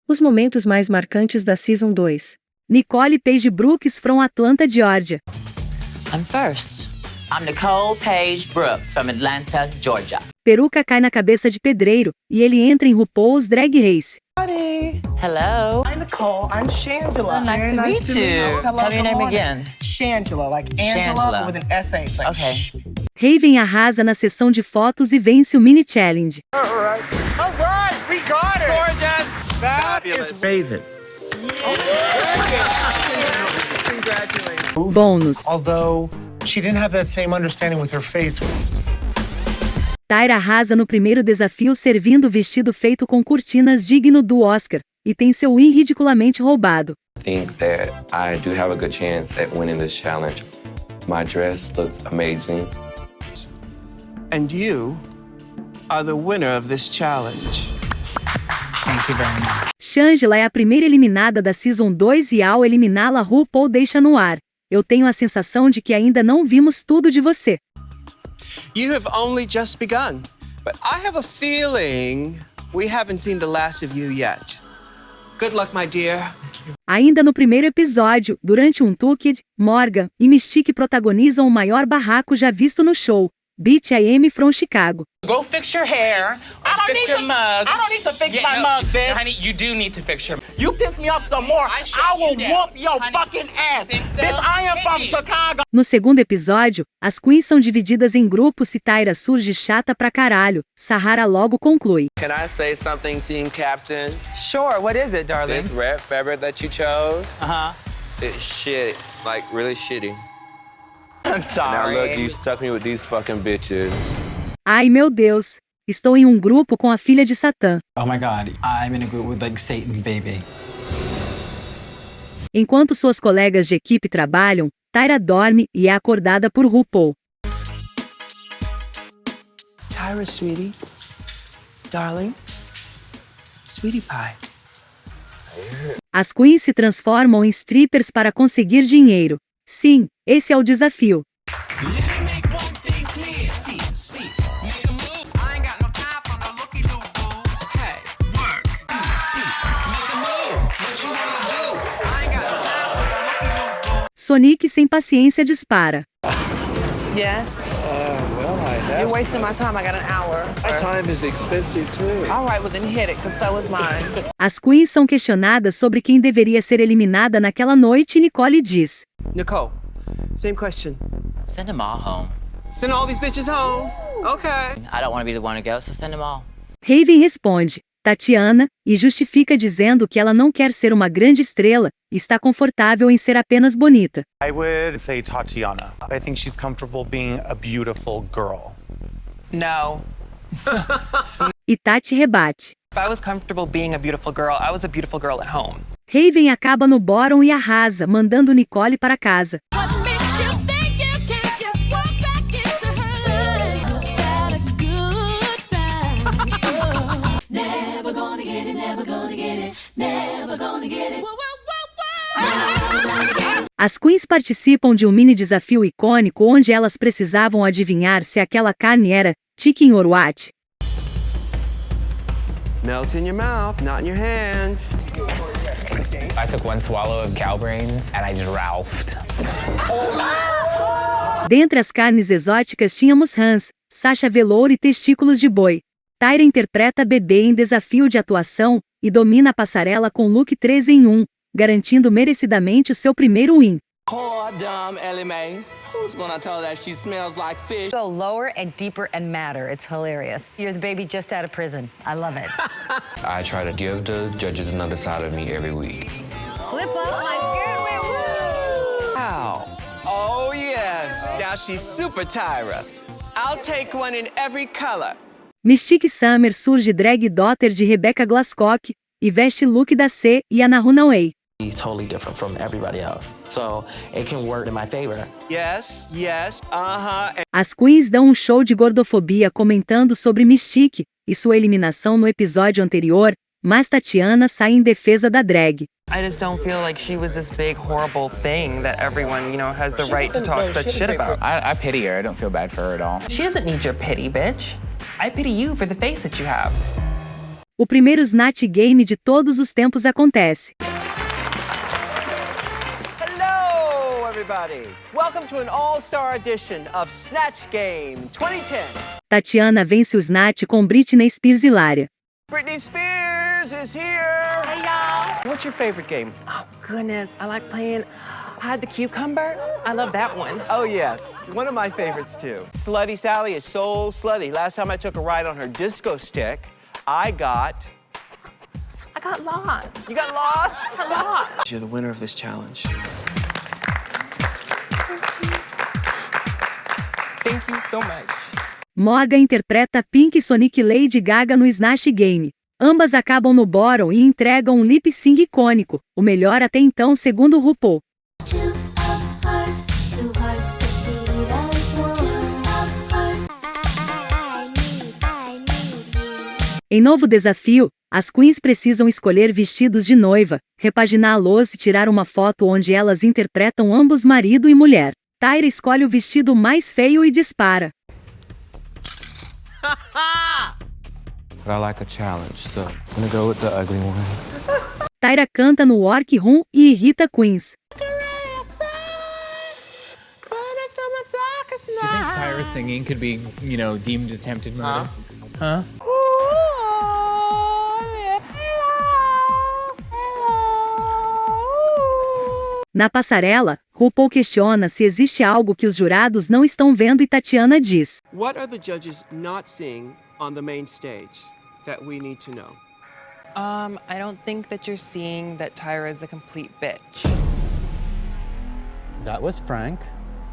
Os momentos mais marcantes da Season 2. Nicole Paige Brooks from Atlanta, Georgia. I'm first. I'm Nicole Paige Brooks from Atlanta, Georgia. Peruca cai na cabeça de pedreiro e ele entra em RuPaul's Drag Race. Buddy. Hello. Hi, Nicole. I'm Shangela. Oh, nice to meet you. Hello, Tell me your good name morning. again. Shangela, like Angela, Shangela. but with an SH. Like, Okay. shh. Raven arrasa na sessão de fotos e vence o mini challenge. All right, we got it. Gorgeous. That is Raven. Congratulations. Bônus. Although she didn't have that same understanding with her face. Tyra arrasa no primeiro desafio servindo o vestido feito com cortinas digno do Oscar, e tem seu win ridiculamente roubado. I think that I do have a good chance at winning this challenge. My dress looks amazing. And you are the winner of this challenge. Thank you very much. Shangela é a primeira eliminada da Season 2 e ao eliminá-la RuPaul deixa no ar: eu tenho a sensação de que ainda não vimos tudo de você. You have only just begun, but I have a feeling we haven't seen the last of you yet. Good luck, my dear. Ainda no primeiro episódio, durante um Tucked, Morgan e Mystique protagonizam o maior barraco já visto no show, Beat I Am from Chicago. Go fix your hair. Fix your mug. I don't need to fix my mug, bitch. Honey, you do need to fix your. You piss me off some more. I will whoop your fucking ass. Bitch, I am from Chicago. No segundo episódio, as queens são divididas em grupos e Tyra surge chata pra caralho. Sahara logo conclui. Can I say something, team captain? Sure, what is it, darling? This red fabric that you chose, Uh-huh. it's shit, like really shitty. I'm Now sorry. look, you stuck me with these fucking bitches. Ai meu Deus! Estou em um grupo com a filha de Satã. Oh my god, I'm in a group with like Satan's baby. Enquanto suas colegas de equipe trabalham, Tyra dorme e é acordada por RuPaul. Tyra, sweetie. Darling. Sweetie pie. As queens se transformam em strippers para conseguir dinheiro. Sim, esse é o desafio. Sonic sem paciência dispara. Yes. You're wasting my time. I got an hour. My time is expensive too. All right, well then hit it, because so is mine. As queens são questionadas sobre quem deveria ser eliminada naquela noite e Nicole diz: Nicole, same question. Send them all home. Send all these bitches home. Okay. I don't want to be the one to go, so send them all. Raven responde, Tatiana, e justifica dizendo que ela não quer ser uma grande estrela, e está confortável em ser apenas bonita. I would say Tatiana. I think she's comfortable being a beautiful girl. No. E Tati rebate. If I was comfortable being a beautiful girl, I was a beautiful girl at home. Raven acaba no bottom e arrasa, mandando Nicole para casa. As queens participam de um mini desafio icônico onde elas precisavam adivinhar se aquela carne era chicken or what. Melt in your mouth, not in your hands. I took one swallow of cow brains and I just ralphed. Dentre as carnes exóticas tínhamos rãs, Sasha velour e testículos de boi. Tyra interpreta bebê em desafio de atuação e domina a passarela com look 3 em 1, garantindo merecidamente o seu primeiro win. Poor dumb Ellie Mae. Who's gonna tell her that she smells like fish? Go lower and deeper and madder. It's hilarious. You're the baby just out of prison. I love it. I try to give the judges another side of me every week. Flip up my skirt. Woo! Wow. Oh, yes. Now she's super Tyra. I'll take one in every color. Mystique Summer surge drag daughter de Rebecca Glasscock e veste look da C e a Runaway. Totally different from everybody else. So it can work in my favor. Yes, yes, uh-huh. As queens dão um show de gordofobia comentando sobre Mystique e sua eliminação no episódio anterior, mas Tatiana sai em defesa da drag. I just don't feel like she was this big, horrible thing that everyone, has the right to talk such shit about. I pity her. I don't feel bad for her at all. She doesn't need your pity, bitch. I pity you for the face that you have. O primeiro Snatch Game de todos os tempos acontece. Hello, everybody. Welcome to an all-star edition of Snatch Game 2010. Tatiana vence o Snatch com Britney Spears hilária. Britney Spears is here. Hey, y'all. What's your favorite game? Oh, goodness. I like playing Hide the Cucumber. I love that one. Oh, yes. One of my favorites, too. Slutty Sally is so slutty. Last time I took a ride on her disco stick, I got lost. You got lost? I lost. You're the winner of this challenge. Thank you so much. Morgan interpreta Pink e Sonic Lady Gaga no Snatch Game. Ambas acabam no bottom e entregam um lip sync icônico, o melhor até então segundo RuPaul. Em novo desafio, as queens precisam escolher vestidos de noiva, repaginar a louça e tirar uma foto onde elas interpretam ambos marido e mulher. Tyra escolhe o vestido mais feio e dispara. But I like a challenge, so I'm gonna go with the ugly one. Tyra canta no Workroom e irrita queens. Do you think Tyra singing could be, deemed attempted murder? Huh? Na passarela, RuPaul questiona se existe algo que os jurados não estão vendo e Tatiana diz: What are the judges not seeing on the main stage that we need to know? I don't think that you're seeing that Tyra is a complete bitch. That was frank.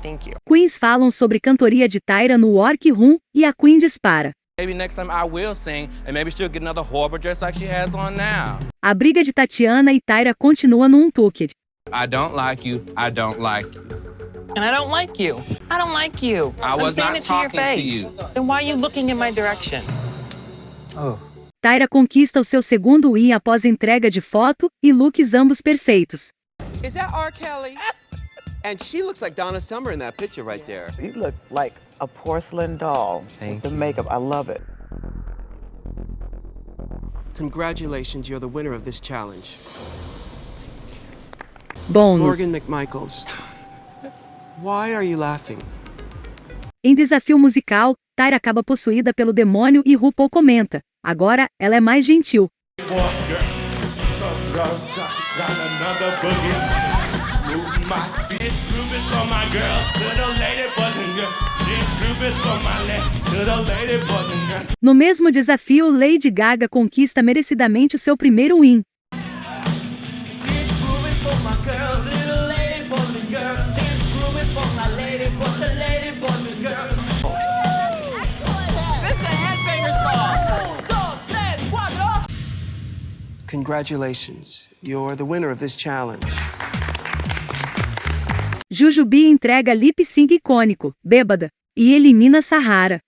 Thank you. Queens falam sobre cantoria de Tyra no Workroom e a Queen dispara. Maybe next time I will sing, and maybe she'll get another horrible dress like she has on now. A briga de Tatiana e Tyra continua no Untucked. I don't like you. I don't like you. And I don't like you. I don't like you. I was I'm saying not it to your talking to face. you. Then why are you looking in my direction? Tyra conquista o seu segundo win após entrega de foto e looks ambos perfeitos. Is that R. Kelly? And she looks like Donna Summer in that picture right there. You look like a porcelain doll with the makeup. I love it. Congratulations, you're the winner of this challenge. Bônus. Morgan McMichaels. Why are you laughing? Em desafio musical, Tyra acaba possuída pelo demônio e RuPaul comenta: agora ela é mais gentil. No mesmo desafio, Lady Gaga conquista merecidamente o seu primeiro win. Congratulations, you're the winner of this challenge. Jujubee entrega lip sync icônico, bêbada, e elimina Sahara.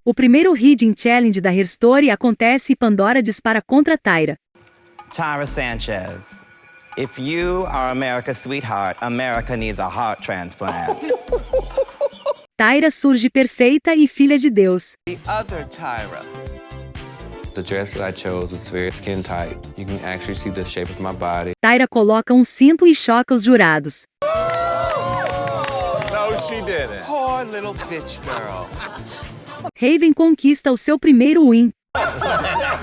O primeiro Hidden Challenge da Hairstory acontece e Pandora dispara contra Tyra. Tyra Sanchez, if you are America's sweetheart, America needs a heart transplant. Tyra surge perfeita e filha de Deus. The other Tyra. The dress that I chose was very skin tight. You can actually see the shape of my body. Tyra coloca um cinto e choca os jurados. No, she didn't. Poor little bitch girl. Raven conquista o seu primeiro win.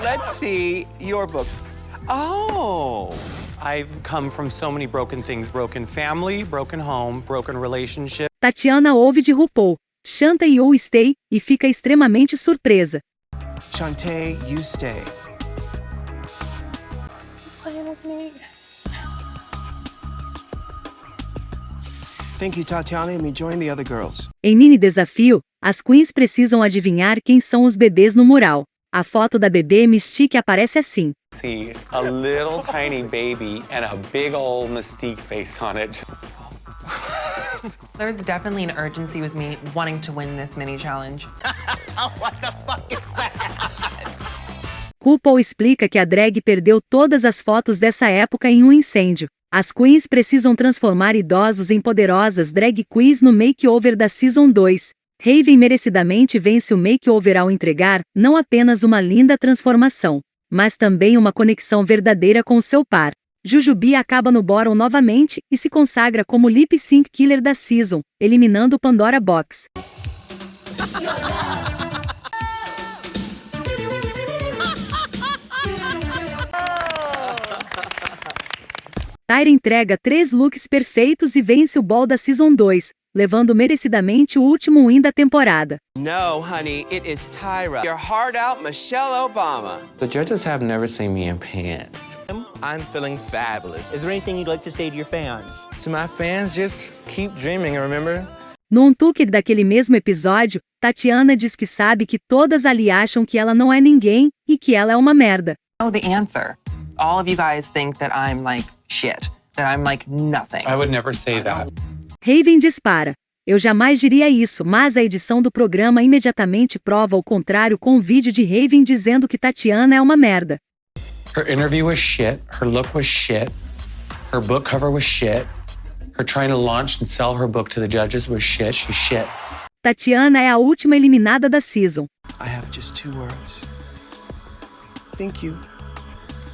Let's see your book. Oh. I've come from so many broken things. Broken family, broken home, broken relationship. Tatiana ouve de RuPaul, Shanta e You Stay, e fica extremamente surpresa. Shantae, you stay. Playing with me. Thank you, Tatiana, and me join the other girls. Em mini desafio, as queens precisam adivinhar quem são os bebês no mural. A foto da bebê Mystique aparece assim. See a little tiny baby and a big old Mystique face on it. There's definitely an urgency with me wanting to win this mini challenge. What the fuck is that? RuPaul explica que a drag perdeu todas as fotos dessa época em um incêndio. As queens precisam transformar idosos em poderosas drag queens no makeover da Season 2. Raven merecidamente vence o makeover ao entregar, não apenas uma linda transformação, mas também uma conexão verdadeira com seu par. Jujubee acaba no bottom novamente e se consagra como lip sync killer da season, eliminando Pandora Box. Tyra entrega 3 looks perfeitos e vence o ball da Season 2, levando merecidamente o último win da temporada. No, honey, it is Tyra. Your heart out, Michelle Obama. The judges have never seen me in pants. I'm feeling fabulous. Is there anything you'd like to say to your fans? To my fans, just keep dreaming, remember? Num tuque daquele mesmo episódio, Tatiana diz que sabe que todas ali acham que ela não é ninguém e que ela é uma merda. Oh, the answer. All of you guys think that I'm like shit, that I'm like nothing. I would never say that. Raven dispara. Eu jamais diria isso, mas a edição do programa imediatamente prova o contrário com um vídeo de Raven dizendo que Tatiana é uma merda. Her interview was shit. Her look was shit. Her book cover was shit. Her trying to launch and sell her book to the judges was shit. She's shit. Tatiana é a última eliminada da season. I have just 2 words. Thank you.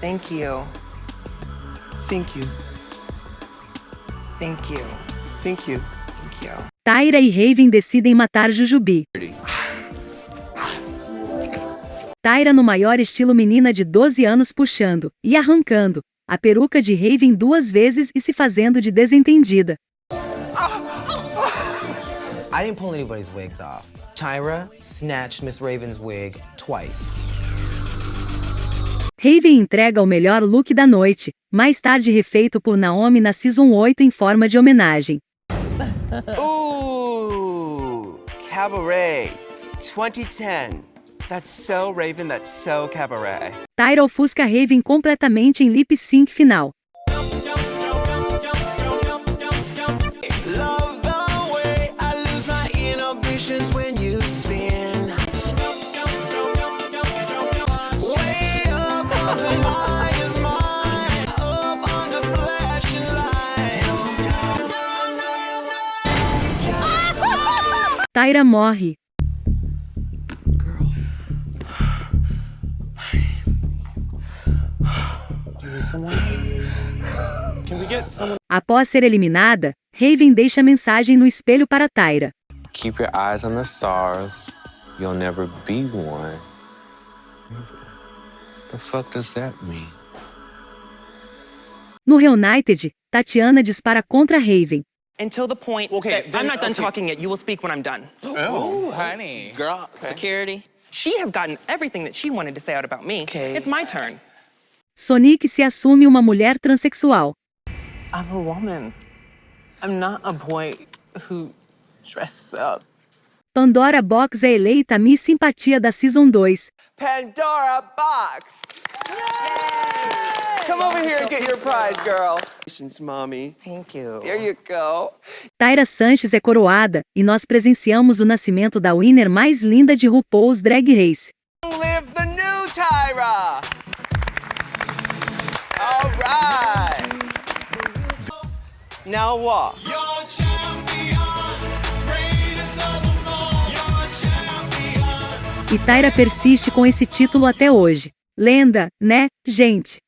Thank you. Thank you. Thank you. Thank you. Thank you. Tyra e Raven decidem matar Jujubee. Tyra no maior estilo menina de 12 anos puxando, e arrancando, a peruca de Raven 2 vezes e se fazendo de desentendida. I didn't pull anybody's wigs off. Tyra snatched Miss Raven's wig twice. Raven entrega o melhor look da noite, mais tarde refeito por Naomi na Season 8 em forma de homenagem. Ooh, Cabaret, 2010. That's so Raven, that's so Cabaret. Tyra ofusca Raven completamente em lip sync final. Tyra morre. Após ser eliminada, Raven deixa mensagem no espelho para Tyra. Keep your eyes on the stars. You'll never be one. The fuck does that mean? No Reunited, Tatiana dispara contra Raven. Until the point that I'm not done talking yet, you will speak when I'm done. Oh, honey. Girl, security. She has gotten everything that she wanted to say out about me. Okay. It's my turn. Sonic se assume uma mulher transexual. I'm a woman. I'm not a boy who dresses up. Pandora Box é eleita Miss Simpatia da Season 2. Pandora Box! Come over here and get your prize, girl. Congratulations, Mommy. Thank you. There you go. Tyra Sanches é coroada, e nós presenciamos o nascimento da winner mais linda de RuPaul's Drag Race. Live the new Tyra! All right. Now what? E Tyra persiste com esse título até hoje. Lenda, né, gente?